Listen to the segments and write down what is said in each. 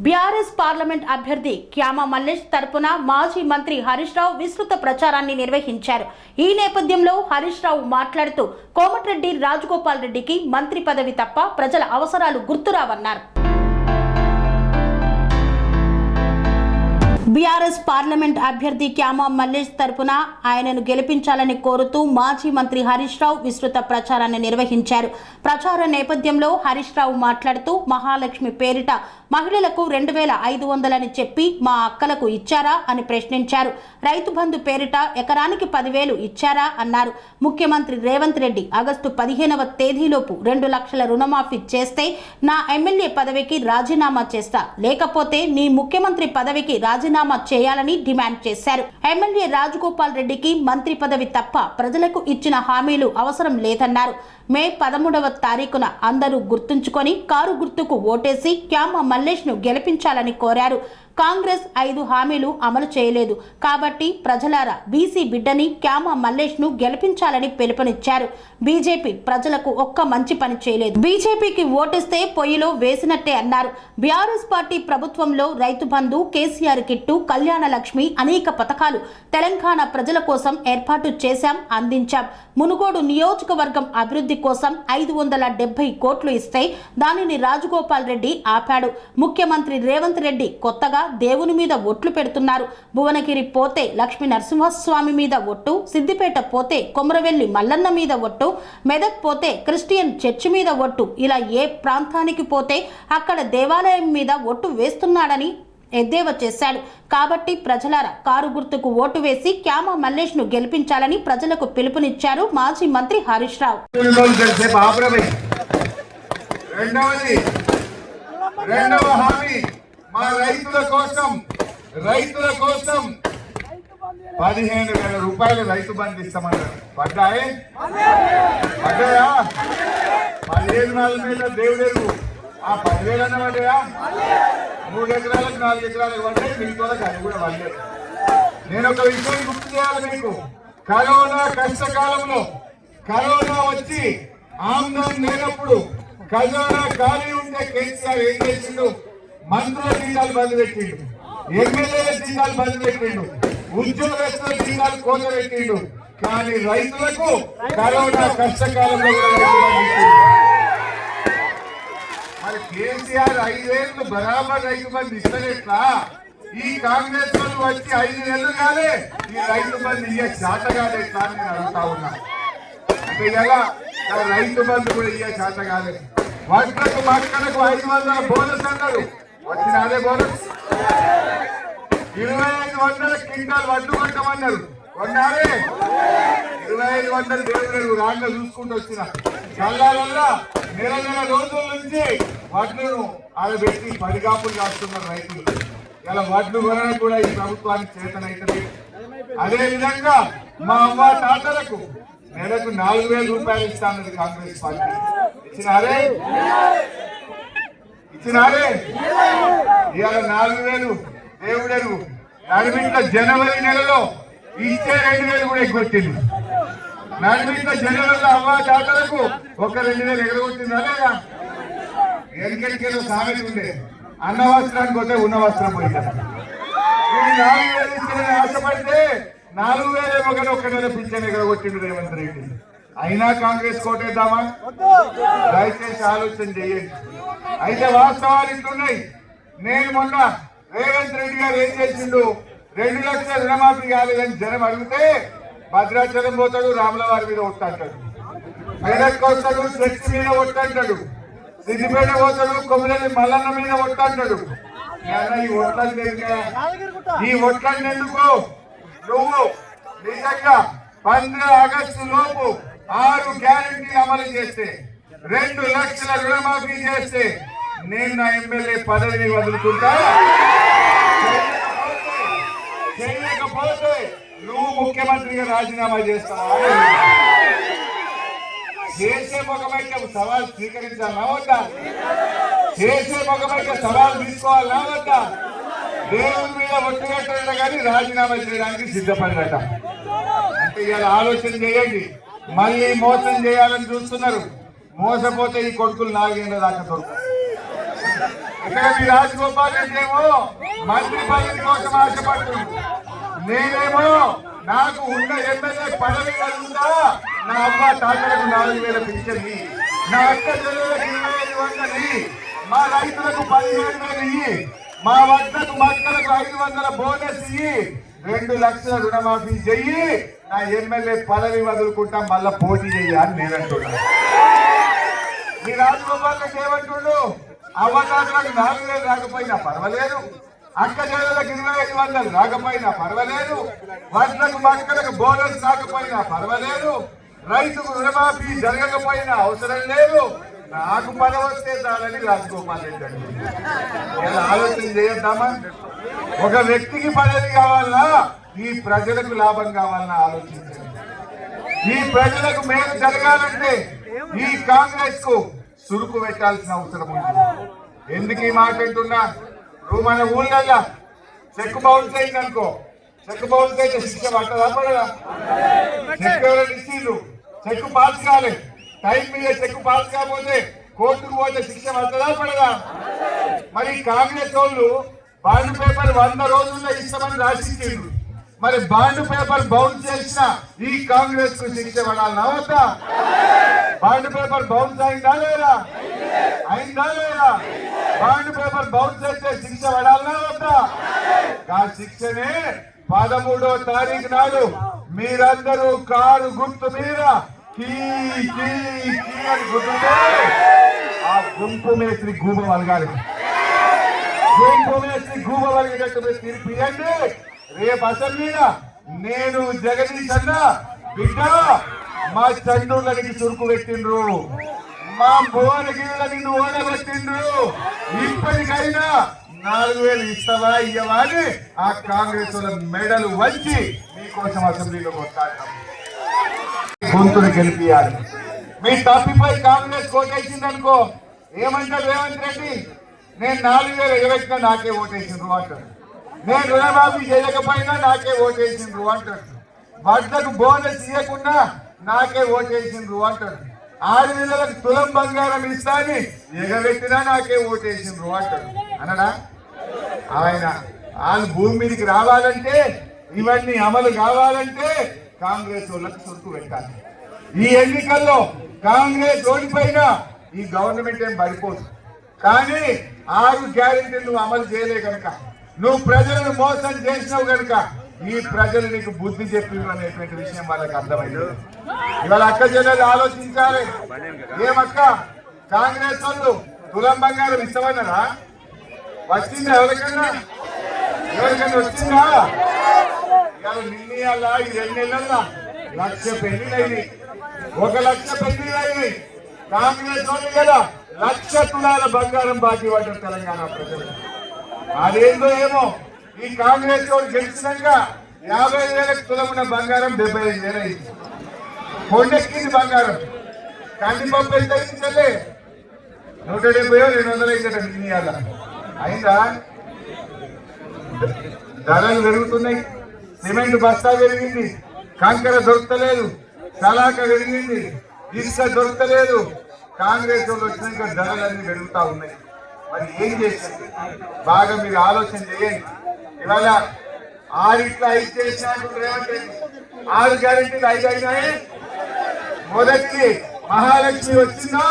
BRS parliament అభ్యర్థి క్యామా మల్లేష్ తరపున మాజీ మంత్రి హరీష్ రావు విస్తృత ప్రచారాన్ని నిర్వహించారు. ఈ నేపథ్యంలో హరీష్ రావు మాట్లాడుతూ కోమటిరెడ్డి రాజగోపాల్ రెడ్డికి మంత్రి పదవి తప్ప ప్రజల అవసరాలు గుర్తురావన్నారు. బీఆర్ఎస్ పార్లమెంట్ అభ్యర్థి క్యామా మల్లేష్ తరపున ఆయనను గెలిపించాలని కోరుతూ మాజీ మంత్రి హరీష్ రావు విస్తృత ప్రచారాన్ని నిర్వహించారు. ప్రచార నేపథ్యంలో హరీష్ రావు మాట్లాడుతూ మహాలక్ష్మి పేరిట మహిళలకు 2500 అని చెప్పి మా అక్కలకు ఇచ్చారా అని ప్రశ్నించారు. రైతు బంధు పేరిట ఎకరానికి 10,000 ఇచ్చారా అన్నారు. ముఖ్యమంత్రి రేవంత్ రెడ్డి ఆగస్టు 15వ తేదీలోపు 2 లక్షల రుణమాఫీ చేస్తే నా ఎమ్మెల్యే పదవికి రాజీనామా చేస్తా, లేకపోతే నీ ముఖ్యమంత్రి పదవికి రాజీనామా చేయాలని డిమాండ్ చేశారు. ఎమ్మెల్యే రాజగోపాల్ రెడ్డికి మంత్రి పదవి తప్ప ప్రజలకు ఇచ్చిన హామీలు అవసరం లేదన్నారు. మే 13వ తారీఖున అందరూ గుర్తుంచుకొని కారు గుర్తుకు ఓటేసి క్యామా మల్లేష్ ను గెలిపించాలని కోరారు. కాంగ్రెస్ 5 హామీలు అమలు చేయలేదు కాబట్టి ప్రజలారా బీసీ బిడ్డని క్యామా మల్లేష్ ను గెలిపించాలని పిలుపునిచ్చారు. బీజేపీ ప్రజలకు ఒక్క మంచి పని చేయలేదు, బీజేపీకి ఓటేస్తే పొయ్యిలో వేసినట్టే అన్నారు. బీఆర్ఎస్ పార్టీ ప్రభుత్వంలో రైతు బంధు, కేసీఆర్ కిట్టు, కళ్యాణ లక్ష్మి అనేక పథకాలు తెలంగాణ ప్రజల కోసం ఏర్పాటు చేశాం, అందించాం. మునుగోడు నియోజకవర్గం అభివృద్ధి కోసం 570 కోట్లు ఇస్తే దానిని రాజగోపాల్ రెడ్డి ఆపాడు. ముఖ్యమంత్రి రేవంత్ రెడ్డి కొత్తగా దేవుని మీద ఒట్లు పెడుతున్నారు. భువనగిరి పోతే లక్ష్మీ నరసింహస్వామి మీద ఒట్టు, సిద్దిపేట పోతే కొమరవెల్లి మల్లన్న మీద ఒట్టు, మెదక్ పోతే క్రిస్టియన్ చర్చి మీద ఒట్టు, ఇలా ఏ ప్రాంతానికి పోతే అక్కడ దేవాలయం మీద ఒట్టు వేస్తున్నాడని ఎద్దేవా చేశాడు. కాబట్టి ప్రజలారా కారు గుర్తుకు ఓటు వేసి క్యామా మల్లేష్ ను గెలిపించాలని ప్రజలకు పిలుపునిచ్చారు మాజీ మంత్రి హరీష్ రావు. రెండవ హామీ మా రైతుల కోసం 15,000 రూపాయలు రైతు బంధు ఇస్తామన్నారు. పడ్డాయా? 15,000 మీద దేవుడు ఆ 10,000 అన్న పడ్డాయా? 3 ఎకరాలకు 4 ఎకరాలకు పడ్డాయి, మిగతా అది కూడా పడ్డాయి. నేను ఒక విషయం గుర్తు చేయాలి మీకు. కరోనా కష్టకాలంలో కరోనా వచ్చి ఆమ్దాన్ లేనప్పుడు ఖజానా ఖాళీ ఉంటే కేసీఆర్ ఏం చేసిండు? మంత్రుల జీతాలు బంద్ పెట్టిండు, ఎమ్మెల్యేల జీతాలు బంద్ పెట్టిండు, ఉద్యోగస్తుల జీతాలు కోత పెట్టిండు. కానీ రైతులకు కరోనా కష్టకాలంలో మరి కేసీఆర్ 5 ఏళ్ళు బరాబర్ రైతు బంధు ఇస్తలేట్లా? ఈ కాంగ్రెస్ వాళ్ళు వచ్చి 5 నెలలు కాలే ఈ రైతు బంధు ఇయ్యే చేత కాలేట్లా అని నేను అడుగుతా ఉన్నా. అంటే ఎలా రైతు బంధు కూడా ఇయ్యే చేత కాలేదు. వడ్లకు మక్కలకు 500 బోనస్ అన్నారు, వచ్చిన అదే బోనస్. 2,500 క్వింటాల్ వడ్లు కొట్టమన్నారు, కొన్నారే. 2,500 దేవుడు రాంగా చూసుకుంటూ వచ్చిన చల్లాలల్లా నెల రోజుల నుంచి వడ్లను ఆడబెట్టి పడిగాపులు కాస్తున్నారు రైతులు. ఇలా వడ్లు కొనడం కూడా ఈ ప్రభుత్వానికి చేతనైతుంది. అదే విధంగా మా అమ్మ తాతలకు నెలకు 4,000 రూపాయలు ఇస్తానది కాంగ్రెస్ పార్టీ. ఇచ్చినారే? ఇవాళ 4,000 దేవుడెరుగు. నడిమిట్ల జనవరి నెలలో ఇచ్చే 2,000 కూడా ఎగ్గొట్టింది. నడిమిట్ల జనవరిలో అవ్వ తాతలకు ఒక 2,000 ఎగరగొట్టింది. అదేగా ఎన్నికడికేదో సామెత ఉండే, అన్న వస్త్రానికి పోతే ఉన్న వస్త్రం పోయింది. 4,000 ఇచ్చిన ఆశపడితే 4,000 ఒక నెల పింఛన్ ఎగరగొట్టిండు రేవంత్ రెడ్డి. అయినా కాంగ్రెస్ కోటేద్దామా? దయచేసి ఆలోచన చేయండి. అయితే వాస్తవాలు ఇట్లున్నాయి. నేను మొన్న రేవంత్ రెడ్డి గారు ఏం చేసిండు? 2 లక్షల రుణమాఫీ కాలేదని జనం అడిగితే భద్రాచలం పోతాడు, రాముల వారి మీద ఒట్టంటాడు, మెదక్ వస్తాడు, చర్చి మీద ఒట్టంటాడు, సిద్దిపేట పోతాడు, కొమరవెల్లి మల్లన్న మీద ఒట్టంటాడు. ఈ ఒట్లని ఎందుకు? నువ్వు నిజంగా 15 ఆగస్టు లోపు 6 గ్యారెంటీలు అమలు చేస్తే, 2 లక్షల రుణమాఫీ చేస్తే నేను నా ఎమ్మెల్యే పదవిని వదులుకుంటా. చేయకపోతే నువ్వు ముఖ్యమంత్రిగా రాజీనామా చేస్తావా? చేసే ముఖమైతే సవాల్ స్వీకరించాలా వద్దా? చేసే ముఖమైతే సవాల్ తీసుకోవాలా వద్దా? దేవుని మీద ఒట్టుగట్టడం కానీ రాజీనామా చేయడానికి సిద్ధపడట. అంటే ఇలా ఆలోచన చేయండి. మళ్ళీ మోసం చేయాలని చూస్తున్నారు. మోసపోతే ఈ కొడుకులు 4 ఏళ్ళ దాకా దొరుకుతారు. ఇక్కడ మీ రాజగోపాల్ రెడ్డి ఏమో మంత్రి పదవి కోసం ఆశపడుతుంది, నేనేమో నాకు ఉన్న ఎమ్మెల్యే పదవి కలుగుతా, నా అమ్మ తాతలకు 4,000 పింఛన్లు, నా అక్క చెల్లెలకు 2,500, మా రైతులకు 15,000, మా వద్దకు మక్కలకు 500 బోనస్ ఇయ్యి, 2 లక్షల రుణమాఫీ చెయ్యి, నా ఎమ్మెల్యే పదవి వదులుకుంటా మళ్ళా పోటీ చెయ్యి అని నేనంటున్నా. మీ రాజగోపాల్ రెడ్డి ఏమంటుండు, అవకాశాలకు 4,000 రాకపోయినా పర్వాలేదు, అక్క చెల్లెలకు 2,500 రాకపోయినా పర్వాలేదు, వడ్లకు మక్కలకు బోనస్ రాకపోయినా పర్వాలేదు, రైతుకు రుణమాఫీ జరగకపోయినా అవసరం లేదు, నాకు పదవి వస్తే చాలని రాజగోపాల్ రెడ్డి అండి. ఇలా ఆలోచన చేయొద్దామా? ఒక వ్యక్తికి పదవి కావాలన్నా ఈ ప్రజలకు లాభం కావాలన్నా ఆలోచించండి. ఈ ప్రజలకు మేలు జరగాలంటే ఈ కాంగ్రెస్ కు సురుకు పెట్టాల్సిన అవసరం ఉంది. ఎందుకు ఈ మాట అంటున్నా? నువ్వు మన ఊళ్ళల్లో చెక్కు బౌన్స్ అయింది అనుకో, చెక్కు బౌన్స్ అయితే శిక్ష పట్టదా పడదా? చెక్కు ఎవరైనా ఇచ్చిండ్రు, చెక్కు పాస్ కాలే, టైం మీద చెక్కు పాస్ కాకపోతే కోర్టుకు పోతే శిక్ష పట్టదా పడదా? మరి కాంగ్రెస్ వాళ్ళు బాండ్ పేపర్ 100 రోజుల్లో ఇస్తామని రాసిచ్చిండ్రు, మరి బాండ్ పేపర్ బౌన్స్ చేసిన ఈ కాంగ్రెస్ కు శిక్ష పడాలన్నా వద్దా? బాండ్ పేపర్ బౌన్స్ అయిందా లేదా? అయిందా లేదా? బాండ్ పేపర్ బౌన్స్ అయితే శిక్ష పడాలన్నా వద్దా? ఆ శిక్షనే 13వ తారీఖు నాడు మీరందరూ కారు గుర్తు మీద కీ కీ కీ అని గుర్తుంటే ఆ గుంపు మేస్త్రి గూబ వలగాలి, గుంపు మేస్త్రి గూబ వలిగేటట్టు మీరు తీర్పియండి. రేపు అసెంబ్లీలో నేను జగదీష్ అన్న బిడ్డ మా చండూళ్ళకి చురుకు పెట్టిండ్రు, మా భువనగిరిని ఓడబెట్టిండ్రు, ఇప్పటికైనా 4,000 ఇస్తావా ఇయ్యవా అని ఆ కాంగ్రెస్ వాళ్ళ మెడలు వంచి మీకోసం అసెంబ్లీలో కొట్లాడతాం, గొంతులు గెలిపియాలి. మీ తప్పిపై కాంగ్రెస్ కోటేసింది అనుకో, ఏమంటారు రేవంత్ రెడ్డి? నేను 4,000 ఎగబెట్టినా నాకే ఓటేసిండ్రు అంటారు, నేను రుణమాఫీ చేయకపోయినా నాకే ఓటేసిండ్రు అంటారు, వడ్లకు బోనస్ ఇవ్వకుండా నాకే ఓటేసిండ్రు అంటారు, 6,000లకు తులం బంగారం ఇస్తా అని ఎగబెట్టినా నాకే ఓటేసిండ్రు అంటారు. అనడా? ఆయన వాళ్ళు భూమి మీదకి రావాలంటే, ఇవన్నీ అమలు కావాలంటే కాంగ్రెస్ వాళ్ళకి చురుకు పెట్టాలి. ఈ ఎన్నికల్లో కాంగ్రెస్ ఓడిపోయినా ఈ గవర్నమెంట్ ఏం పడిపోదు, కానీ 6 గ్యారెంటీలు నువ్వు అమలు చేయలే కనుక, నువ్వు ప్రజలను మోసం చేసినావు కనుక ఈ ప్రజలు నీకు బుద్ధి చెప్పిండ్రు అనేటువంటి విషయం వాళ్ళకి అర్థమైంది. ఇవాళ అక్క చెల్లెలు ఆలోచించాలి. ఏమక్క కాంగ్రెస్ వాళ్ళు తులం బంగారం ఇస్తామన్నారా? వచ్చిందా? ఎవరికన్నా వచ్చిందా? ఇవాళ నిన్న ఈ 2 నెలల్లో 1,00,000 పెళ్లిళ్ళైంది, 1,00,000 పెళ్లిళ్ళైంది. కాంగ్రెస్ వాళ్ళు కదా 1,00,000 తులాల బంగారం బాకీ పడ్డారు తెలంగాణ ప్రజలు. అదేందో ఏమో ఈ కాంగ్రెస్ వాళ్ళు గెలిచినాక 50,000కు తులం ఉన్న బంగారం 75,000 అయింది. కొండెక్కింది బంగారం. కందిపప్పు ఎంత అయింది చెల్లె? 170-200 అయిందట నిన్న. అయిందా? ధరలు పెరుగుతున్నాయి, సిమెంట్ బస్తా పెరిగింది, కంకర దొరకలేదు, సలాక పెరిగింది, ఇసుక దొరకలేదు. కాంగ్రెస్ వాళ్ళు వచ్చినాక ధరలన్నీ పెరుగుతా ఉన్నాయి. మరి ఏం చేసింది? బాగా మీరు ఆలోచన చేయండి. ఇవాళ 6 చేసినట్టు రేవంత్ రెడ్డి 6 గ్యారెంటీలు 5 అయినాయి. మొదటిది మహాలక్ష్మి వచ్చిందా?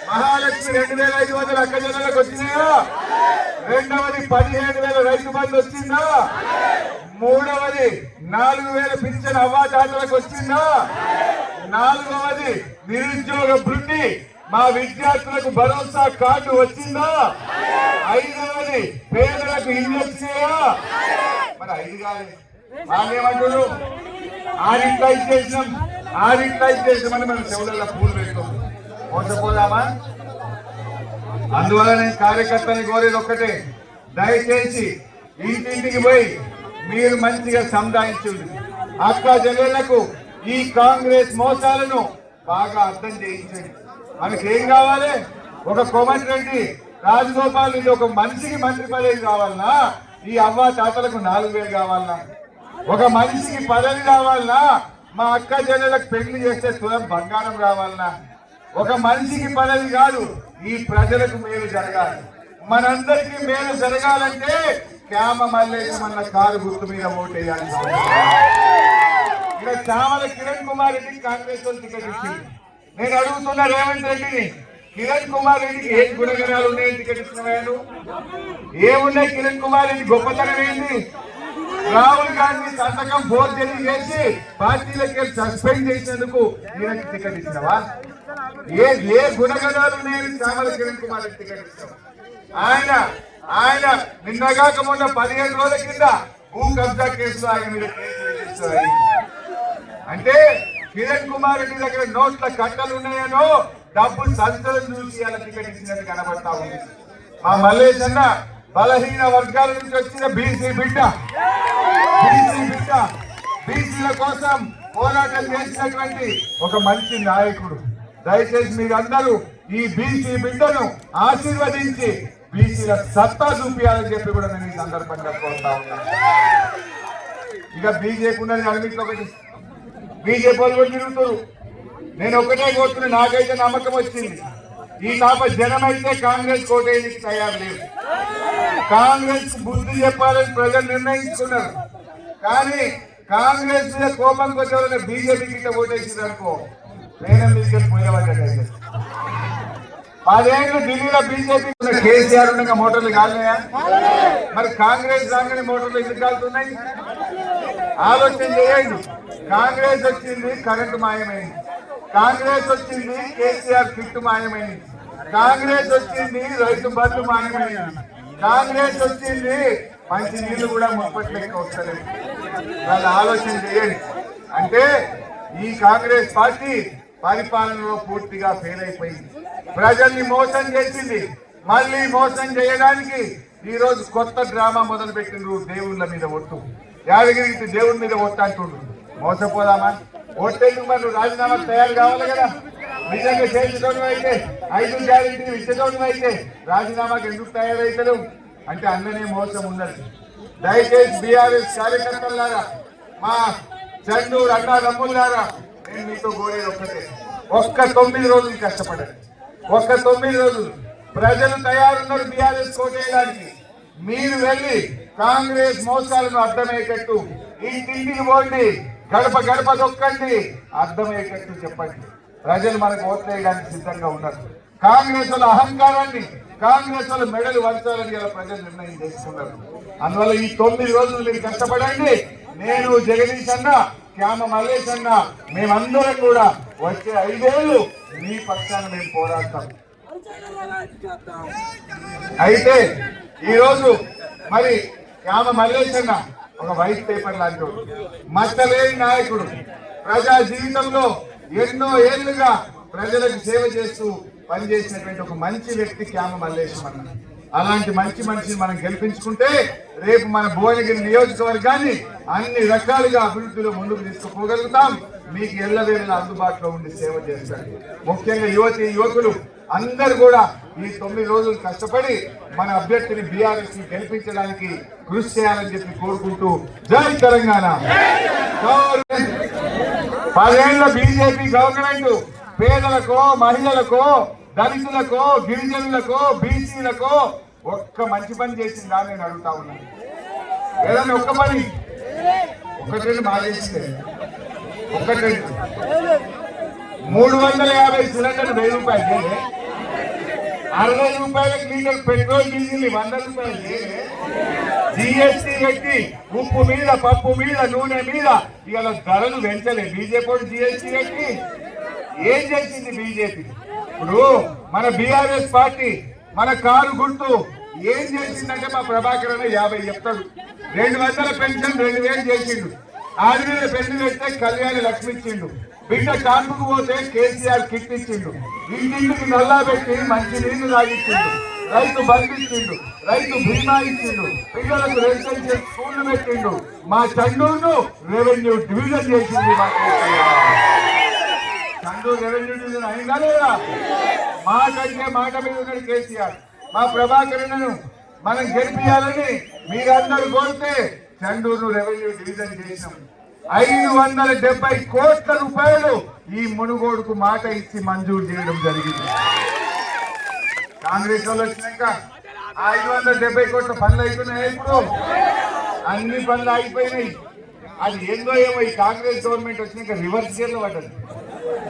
మహాలక్ష్మి 2,500 అక్క చెల్లెలకు వచ్చినాయా? రెండవది 15,000 రైతు బంధు వచ్చిందా? మూడవది 4,000 పింఛన్ అవ్వాతాతలకు వచ్చిందా? నాలుగవది నిరుద్యోగ వృత్తి మా విద్యార్థులకు భరోసా కార్డు వచ్చిందా? 5వది పేదలకు ఇల్లు వచ్చినాయా? మరి 5 కాదు, వాళ్ళేమంటారు 6 ఇచ్చేసినామని మనం చెవులలో పూలు పెట్టుకోం, మోసపోదామా? అందువల్ల నేను కార్యకర్తని కోరేది ఒక్కటే, దయచేసి ఇంటింటికి పోయి మీరు మంచిగా సంధానించండి. అక్క చెల్లెళ్లకు ఈ కాంగ్రెస్ మోసాలను బాగా అర్థం చేయించండి. మనకేం కావాలి? ఒక కోమటిరెడ్డి రాజగోపాల్ ఇది ఒక మనిషికి మంత్రి పదవి కావాలన్నా, ఈ అవ్వ తాతలకు 4,000 కావాలన్నా, ఒక మనిషికి పదవి కావాలన్నా, మా అక్క చెల్లెలకు పెళ్లి చేస్తే తులం బంగారం కావాలన్నా, ఒక మనిషికి పదవి కాదు, ఈ ప్రజలకు మేలు జరగాలి. మనందరికీ మేలు జరగాలంటే క్యామ మల్లేశం అన్న కారు గుర్తు మీద ఓటేయాలి. ఇక్కడ చామల కిరణ్ కుమార్ రెడ్డికి కాంగ్రెస్ వాళ్ళు టికెట్ ఇచ్చింది. నేను అడుగుతున్నా రేవంత్ రెడ్డిని, కిరణ్ కుమార్ రెడ్డికి ఏ గుణగణాలు ఉన్నాయని టికెట్ ఇస్తున్నాను? ఏమున్నాయి కిరణ్ కుమార్ రెడ్డి గొప్పతనం ఏంటి? రాహుల్ గాంధీ సంతకం ఫోర్జరీ చేసి పార్టీలకి సస్పెండ్ చేసినందుకు ఈయనకి టికెట్ ఇచ్చినవా? ఏ గుణగణాలు ఉన్నాయని చామల కిరణ్ కుమార్ రెడ్డి టికెట్ ఇస్తావు? ఆయన నిన్నగాక మొన్న 15 రోజుల కింద భూ కబ్జా కేసులో ఆయన మీద కేసు అంటే కిరణ్ కుమార్ రెడ్డి దగ్గర నోట్ల కట్టలు ఉన్నాయనో డబ్బు సంచలనం చూసి అలా టికెట్ ఇచ్చినట్టు కనబడతా ఉంది. మా మల్లేష్ అన్న బలహీన వర్గాల నుంచి వచ్చిన బీసీ బిడ్డ, బీసీల కోసం పోరాటం చేసినటువంటి ఒక మంచి నాయకుడు. దయచేసి మీరందరూ ఈ బీసీ బిడ్డను ఆశీర్వదించి బీసీల సత్తా చూపించాలని చెప్పి కూడా నేను ఈ సందర్భంగా కోరుతా ఉన్నాను. ఇక బీజేపీ ఉన్నది అన్నింటిలో ఒకటి, బీజేపీ వాళ్ళు కూడా తిరుగుతారు. నేను ఒకటే కోరుతున్నా, నాకైతే నమ్మకం వచ్చింది, ఈ తాప జనమైతే కాంగ్రెస్ కోటేయడానికి తయారు లేదు. కాంగ్రెస్ బుద్ధి చెప్పాలని ప్రజలు నిర్ణయించుకున్నారు. కానీ కాంగ్రెస్ మీద కోపంకి వచ్చే బీజేపీకి ఇట్లా ఓటేసింది అనుకో, నేను మీకు పోయేవాళ్ళు. 10 ఏళ్ళు ఢిల్లీలో బీజేపీ కేసీఆర్ ఉండగా మోటార్లు కాలినాయా? మరి కాంగ్రెస్ రాగానే మోటార్లు ఎందుకు కాలుతున్నాయి? ఆలోచన చేయండి. కాంగ్రెస్ వచ్చింది, కరెంటు మాయమైంది. కాంగ్రెస్ వచ్చింది, కేసీఆర్ కిట్టు మాయమైంది. కాంగ్రెస్ వచ్చింది, రైతు బంధు మాయమైంది. కాంగ్రెస్ వచ్చింది, మంచి నీళ్లు కూడా ముప్పట్లకి వస్తలేదు. వాళ్ళు ఆలోచన చేయండి. అంటే ఈ కాంగ్రెస్ పార్టీ పరిపాలనలో పూర్తిగా ఫెయిల్ అయిపోయింది. ప్రజల్ని మోసం చేసింది. మళ్ళీ మోసం చేయడానికి ఈ రోజు కొత్త డ్రామా మొదలు పెట్టిండ్రు. దేవుళ్ళ మీద ఒట్టు, యాదగిరి దేవుడి మీద ఒట్టు అంటుండ్రు. మోసపోదామా? ఒట్టేందుకు మరి రాజీనామా తయారు కావాలి కదా. నిజంగా చేసేటోడు అయితే, 5 గ్యారెంటీలు ఇచ్చేటోడు అయితే రాజీనామాకి ఎందుకు తయారైతలేవు అంటే అన్ననే మోసం ఉన్నది. దయచేసి బీఆర్ఎస్ కార్యకర్తలారా, మా చండూరు అన్నా రమ్ములారా, నేను మీతో కోరేది ఒక్కటే, ఒక్క 9 రోజులు కష్టపడండి. ఒక్క 9 రోజులు ప్రజలు తయారున్నారు బీఆర్ఎస్ కోటేయడానికి. మీరు వెళ్ళి కాంగ్రెస్ మోసాలను అర్థమయ్యేటట్టు ఇంటింటికి పోండి, గడప గడప దొక్కండి, అర్థమయ్యేటట్టు చెప్పండి. ప్రజలు మనకు ఓట్లు వేయడానికి సిద్ధంగా ఉన్నారు. కాంగ్రెస్ వాళ్ళ అహంకారాన్ని, కాంగ్రెస్ వాళ్ళ మెడలు వంచాలని ఇలా ప్రజలు నిర్ణయం చేసుకున్నారు. అందువల్ల ఈ 9 రోజులు మీరు కష్టపడండి. నేను జగదీష్ అన్న, క్యామ మల్లేష్ అన్న, మేమందరం కూడా వచ్చే 5 ఏళ్ళు మీ పక్షాన మేము పోరాడతాం. అయితే ఈరోజు మరి క్యామ మల్లేష్ అన్న ఒక వైట్ పేపర్ లాంటి మచ్చలేని నాయకుడు, ప్రజా జీవితంలో ఎన్నో ఏళ్లుగా ప్రజలకు సేవ చేస్తూ పనిచేసినటువంటి ఒక మంచి వ్యక్తి క్యామ మల్లేశం అన్న. అలాంటి మంచి మనిషిని మనం గెలిపించుకుంటే రేపు మన భువనగిరి నియోజకవర్గాన్ని అన్ని రకాలుగా అభివృద్ధిలో ముందుకు తీసుకుపోగలుగుతాం. మీకు ఎల్లవేళలా అందుబాటులో ఉండి సేవ చేస్తాడు. ముఖ్యంగా యువకులు అందరూ కూడా ఈ 9 రోజులు కష్టపడి మన అభ్యర్థిని బీఆర్ఎస్ ని గెలిపించడానికి కృషి చేయాలని చెప్పి కోరుకుంటూ జై తెలంగాణ. 10 ఏళ్ల బీజేపీ గవర్నమెంట్ పేదలకో, మహిళలకో, దళితులకో, గిరిజనులకో, బీసీలకో ఒక్క మంచి పని చేసిందా నేను అడుగుతా ఉన్నాను. ఏదైనా ఒక్క పని, ఒకటి మానేస్తే, ఒకటి 350 సిలిండర్లు 1000 రూపాయలు, 60 రూపాయలకు లీటర్ పెట్రోల్ డీజిల్ 100 రూపాయలు, జిఎస్టీ పెట్టి ఉప్పు మీద, పప్పు మీద, నూనె మీద ఇవాళ ధరలు పెంచలేదు. బీజేపీ జిఎస్టీ పెట్టి ఏం చేసింది బీజేపీ? ఇప్పుడు మన బీఆర్ఎస్ పార్టీ మన కారు గుర్తు ఏం చేసిందంటే మా ప్రభాకర్ అన్న 50 చెప్తాడు. 200 పెన్షన్ 2000 చేసిండు. 6000 పెన్షన్ పెడితే కళ్యాణి లక్ష్మి ఇచ్చిండు. బిడ్డ కాన్పుకు పోతే కేసీఆర్ కిట్ ఇచ్చిండు. ఇంటింటికి నల్లా పెట్టి మంచి నీళ్లు తాగిచ్చిండు. రైతు బంధించిండు, రైతు బీమా ఇచ్చిండు, పిల్లలకు రెసిడెన్షియల్ స్కూళ్లు పెట్టిండు. మా చండూరును రెవెన్యూ డివిజన్ చేసింది. మా చండూరు రెవెన్యూ డివిజన్ అయిందా లేదా? మాకంటే మాట మీద ఉన్నాడు కేసీఆర్. మా ప్రభాకరన్ను మనం గెలిపియాలని మీరందరూ కోరితే చండూరును రెవెన్యూ డివిజన్ చేసినాం. 570 కోట్ల రూపాయలు ఈ మునుగోడుకు మాట ఇచ్చి మంజూరు చేయడం జరిగింది. కాంగ్రెస్ వాళ్ళు వచ్చినాక 570 కోట్ల పనులు అయిపోయినాయి. ఇప్పుడు అన్ని పనులు అయిపోయినాయి. అది ఏందో ఏమో ఈ కాంగ్రెస్ గవర్నమెంట్ వచ్చినాక రివర్స్ గేర్లో పడ్డది.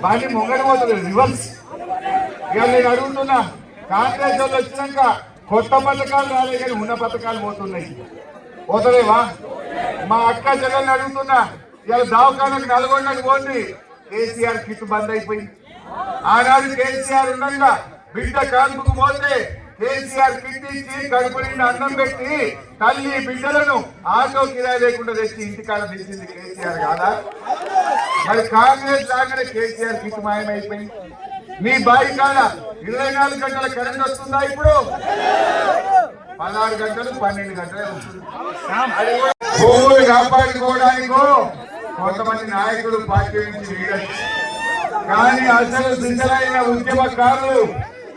బాగా మొంగడిపోతుంది రివర్స్. ఇక నేను అడుగుతున్నా, కాంగ్రెస్ వాళ్ళు వచ్చినాక కొత్త పథకాలు రాలే కానీ ఉన్న పథకాలు పోతున్నాయి. పోతలేవా? మా అక్క చెల్లెల్ని అడుగుతున్నా, ఇలా దవాఖానకు నల్గొండకు పోండి, కేసీఆర్ కిట్ బంద్ అయిపోయింది. ఆనాడు కేసీఆర్ ఉండగా బిడ్డ కాన్పుకు పోతే కేసీఆర్ కిట్ ఇచ్చి కడుపు నిండా అన్నం పెట్టి తల్లి బిడ్డలను ఆటో కిరాయి లేకుండా తెచ్చి ఇంటికాడ తెచ్చింది కేసీఆర్ కాదా? మరి కాంగ్రెస్ లాగానే కేసీఆర్ కిట్ మాయమైపోయింది. మీ బాయి కాడ 24 గంటల కరెంట్ వస్తుందా? ఇప్పుడు 16 గంటలు 12 గంటలే వస్తుంది. భూములు కాపాడుకోవడానికో కొంతమంది నాయకులు పార్టీ నుంచి వీడచ్చు, కానీ అసలు సిద్ధమైన ఉద్యమకారులు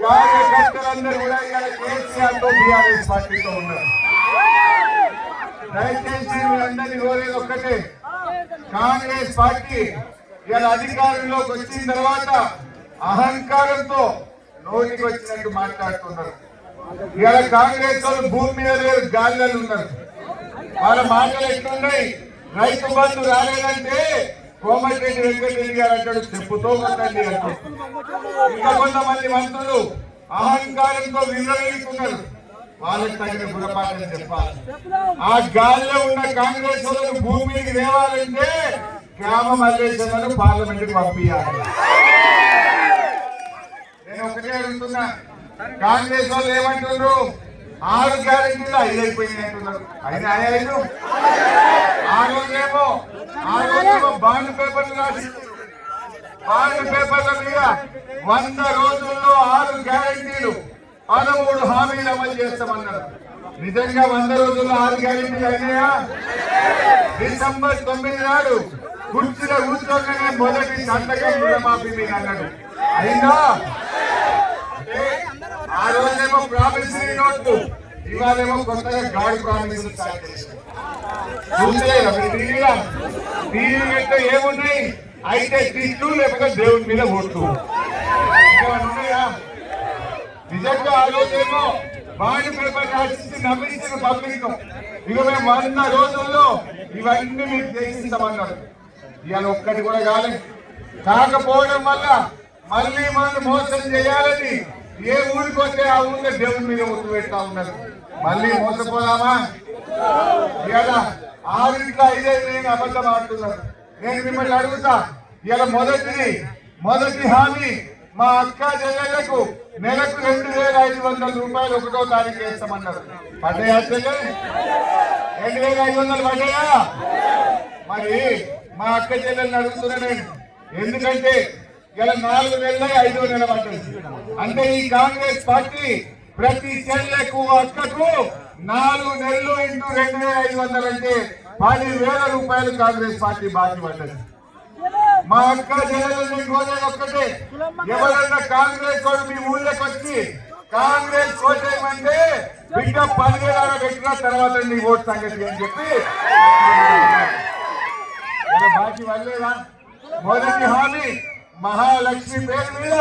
కార్యకర్తలందరూ కూడా ఇవాళ కేసీఆర్ తో బీఆర్ఎస్ పార్టీతో ఉన్నారు. దయచేసి అందరినీ కోరేది ఒక్కటే, కాంగ్రెస్ పార్టీ ఇవాళ అధికారంలోకి వచ్చిన తర్వాత అహంకారంతో నోటికి వచ్చినట్టు మాట్లాడుతున్నారు. ఇవాళ కాంగ్రెస్ వాళ్ళు భూమి మీద లేరు, గాలిలో ఉన్నారు. వాళ్ళ మాటలు ఎట్లున్నాయి? రైతు బంధు రాలేదంటే కోమటిరెడ్డి వెంకటరెడ్డి గారు అంటాడు చెప్పుతో కొట్టండి అంటే. ఇంకా కొంతమంది మంత్రులు అహంకారంతో విర్రవేస్తున్నారు. వాళ్ళకి తగిన గుణపాఠం చెప్పాలి. ఆ గాలిలో ఉన్న కాంగ్రెస్ వాళ్ళను భూమి మీదకి తేవాలంటే గ్రామ మల్లేశ్వరులను పార్లమెంట్ కి పంపించాలి. నేను ఒకటే అడుగుతున్నా, కాంగ్రెస్ వాళ్ళు ఏమంటున్నారు? 6 గ్యారెంటీలు 5 అయిపోయినాయి అంటున్నారు. 5 5 ఆ రోజేమో బాండ్ పేపర్లు రాసి బాండ్ పేపర్ల మీద 100 రోజుల్లో 6 గ్యారెంటీలు 13 హామీలు అమలు చేస్తామన్నారు. నిజంగా 100 రోజుల్లో 6 గ్యారెంటీలు అయినాయా? డిసెంబర్ 9 నాడు కుర్చీలో కూర్చోగానే మొదటి సంతకం రుణమాఫీ మీద అన్నాడు. అయినా ఆ రోజేమో ప్రామిసరీ నోట్లు, ఇవాళేమో కొత్తగా గాడ్ ప్రామిస్ స్టార్ట్ చేశారు. చూడలేదా టీవీ అంటే ఏమున్నాయి? అయితే తిట్లు లేకపోతే దేవుడి మీద ఓట్లు. ఉన్నాయా? నిజంగా ఆ రోజేమో బాండ్ పేపర్ రాసి నమ్మించిన పబ్లిక్ ఇక మేము 100 రోజుల్లో ఇవన్నీ మీకు చేసిస్తామన్నారు. ఇవాళ ఒక్కటి కూడా కాకపోవడం వల్ల మళ్ళీ మనం మోసం చేయాలని ఏ ఊరికి వస్తే ఆ ఊరిలో దేవుడి మీద ఒట్టు పెడతా ఉన్నారు. మళ్ళీ మోసపోదామా? ఇలా 6 5 అబద్ధం ఆడుతున్నారు. నేను మిమ్మల్ని అడుగుతా, ఇలా మొదటి హామీ మా అక్క చెల్లెళ్లకు నెలకు 2500 రూపాయలు 1వ తారీఖు వేస్తామన్నారు. పడ్డాయా చెల్లె? 2500 పడ్డాయా? మరి మా అక్క చెల్లెల్ని అడుగుతున్నా నేను, ఎందుకంటే ఇలా 4 నెలలు 5వ నెల పడ్డది. అంటే ఈ కాంగ్రెస్ పార్టీ ప్రతి చెల్లెకు అక్కకు 4 నెలలు ఇంటూ 2500 అంటే 10,000 రూపాయలు కాంగ్రెస్ పార్టీ బాకీ పడ్డది. మా అక్క చెల్లెలు కోరేది ఒక్కటే, ఎవరన్నా కాంగ్రెస్ వాడు మీ ఊళ్ళోకి వచ్చి కాంగ్రెస్ ఓటేయమంటే బిడ్డ 10,000 పెట్టిన తర్వాత నీ ఓటు సంగతి అని చెప్పి బాకీ పడలేదా? మొదటి హామీ మహాలక్ష్మి పేరు మీద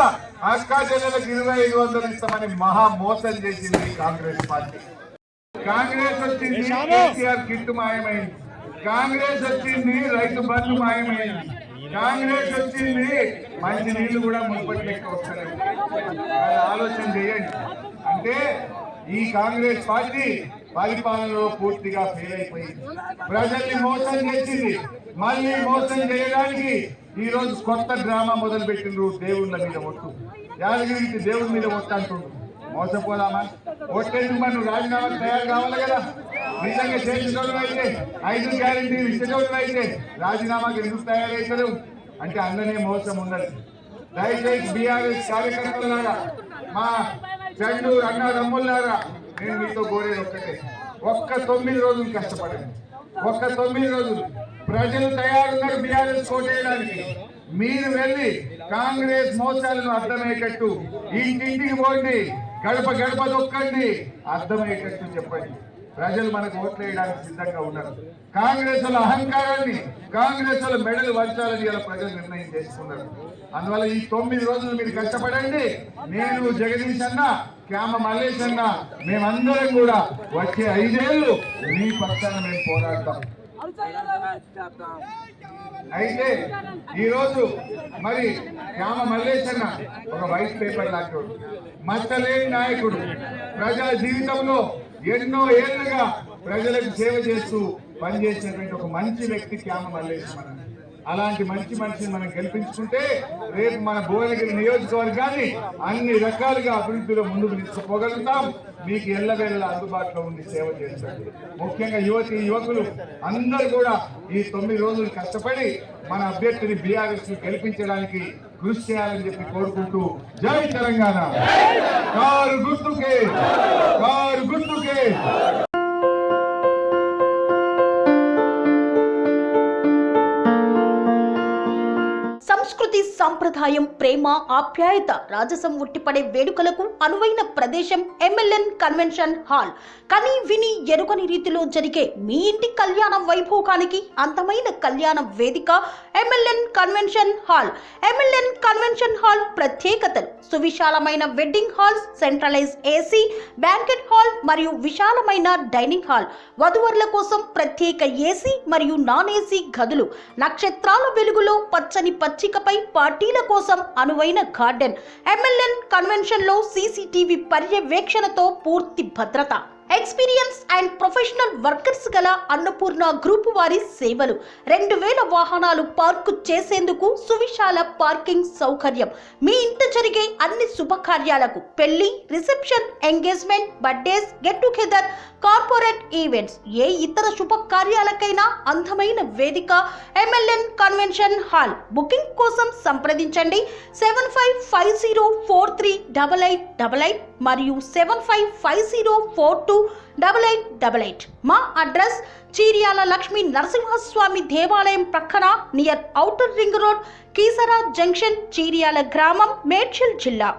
అక్క చెల్లెలకు 2500 ఇస్తామని మహా మోసం చేసింది కాంగ్రెస్ పార్టీ. కాంగ్రెస్ వచ్చింది, కేసీఆర్ కిట్టు మాయమైంది. కాంగ్రెస్ వచ్చింది, రైతు బంధు మాయమైంది. కాంగ్రెస్ వచ్చింది, మంచి నీళ్లు కూడా మున్పటి లెక్క వస్తాయి. ఆలోచన చేయండి. అంటే ఈ కాంగ్రెస్ పార్టీ పరిపాలనలో పూర్తిగా ఫెయిల్ అయిపోయింది. ప్రజల్ని మోసం చేసింది. మళ్ళీ మోసం చేయడానికి ఈ రోజు కొత్త డ్రామా మొదలు పెట్టిండ్రు. దేవుళ్ళ మీద ఒట్టు, యాదగిరికి దేవుడి మీద ఒట్టు అంటుండ్రు. మోసపోదామా? ఒట్టేందుకు మనం రాజీనామాకు తయారు కావాలి కదా. నిజంగా చేసేటోళ్ళు అయితే 5 గ్యారెంటీలు ఇచ్చేటోళ్ళు అయితే రాజీనామాకు ఎందుకు తయారవుతారు? అంటే అందనే మోసం ఉన్నది. దయచేసి బీఆర్ఎస్ కార్యకర్తలారా, మా చండు అన్నదమ్ములారా, నేను మీతో కోరేది ఒక్కటే, ఒక్క 9 రోజులు కష్టపడండి. ఒక్క 9 రోజులు ప్రజలు తయారున్నారు బీఆర్ఎస్ కోటేయడానికి. మీరు వెళ్ళి కాంగ్రెస్ మోసాలను అర్థమయ్యేటట్టు ఇంటింటికి పోండి, గడప గడప దొక్కండి, అర్థమయ్యేటట్టు చెప్పండి. ప్రజలు మనకు ఓట్లు వేయడానికి సిద్ధంగా ఉన్నారు. కాంగ్రెస్ వాళ్ళ అహంకారాన్ని, కాంగ్రెస్ వాళ్ళ మెడలు వంచాలని ఇలా ప్రజలు నిర్ణయం చేసుకున్నారు. అందువల్ల ఈ 9 రోజులు మీరు కష్టపడండి. నేను జగదీష్ అన్న, క్యామ మల్లేష్ అన్న, మేమందరం కూడా వచ్చే 5 ఏళ్ళు మీ పక్షాన మేము పోరాడతాం. అయితే ఈరోజు మరి క్యామ మల్లేష్ అన్న ఒక వైట్ పేపర్ లాంటి మచ్చలేని నాయకుడు, ప్రజల జీవితంలో ఎన్నో ఏళ్లుగా ప్రజలకు సేవ చేస్తూ పనిచేసినటువంటి ఒక మంచి వ్యక్తి క్యామ మల్లేష్. మనం అలాంటి మంచి మనిషిని మనం గెలిపించుకుంటే రేపు మన భువనగిరి నియోజకవర్గాన్ని అన్ని రకాలుగా అభివృద్ధిలో ముందుకు తీసుకుపోగలుగుతాం. మీకు ఎల్లవేళలా అందుబాటులో ఉండి సేవ చేస్తారు. ముఖ్యంగా యువకులు అందరూ కూడా ఈ 9 రోజులు కష్టపడి మన అభ్యర్థిని బీఆర్ఎస్ గెలిపించడానికి కృషి చేయాలని చెప్పి కోరుకుంటూ జై తెలంగాణ. కారు గుర్తుకే, కారు గుర్తుకే. సంస్కృతి, సంప్రదాయం, ప్రేమ, ఆప్యాయత, రాజసం ఉట్టిపడే వేడుకలకు అనువైన ప్రదేశం MLN కన్వెన్షన్ హాల్. కని విని ఎరుగని రీతిలో జరిగే మీ ఇంటి కళ్యాణ వైభోగానికి అందమైన కళ్యాణ వేదిక MLN convention hall. MLN convention hall ప్రత్యేకతలు: సువిశాలమైన wedding halls, centralise AC, banquet hall మరియు విశాలమైన డైనింగ్ హాల్. వధువరుల కోసం ప్రత్యేక AC మరియు నాన్ AC గదులు. నక్షత్రాల వెలుగులో పచ్చని పచ్చికపై పార్టీల కోసం అనువైన గార్డెన్. MLN కన్వెన్షన్ లో CCTV పర్యవేక్షణతో పూర్తి భద్రత. ఎక్స్పీరియన్స్ అండ్ ప్రొఫెషనల్ వర్కర్స్ గల అన్నపూర్ణ గ్రూప్ వారి సేవలు. 2000 వాహనాలు పార్కు చేసేందుకు సువిశాల పార్కింగ్ సౌకర్యం. మీ ఇంట జరిగే అన్ని శుభకార్యాలకు, పెళ్లి, reception, engagement, birthdays, get together, corporate events, ఏ ఇతర శుభకార్యాలకైనా అందమైన వేదిక MLN కన్వెన్షన్ హాల్. బుకింగ్ కోసం సంప్రదించండి 7550438888 మరియు 7550428888. మా అడ్రస్ చీర్యాల లక్ష్మీ నరసింహస్వామి దేవాలయం ప్రక్కన, near outer ring road, Keesara junction, Cheeryal గ్రామం, మేడ్చల్ జిల్లా.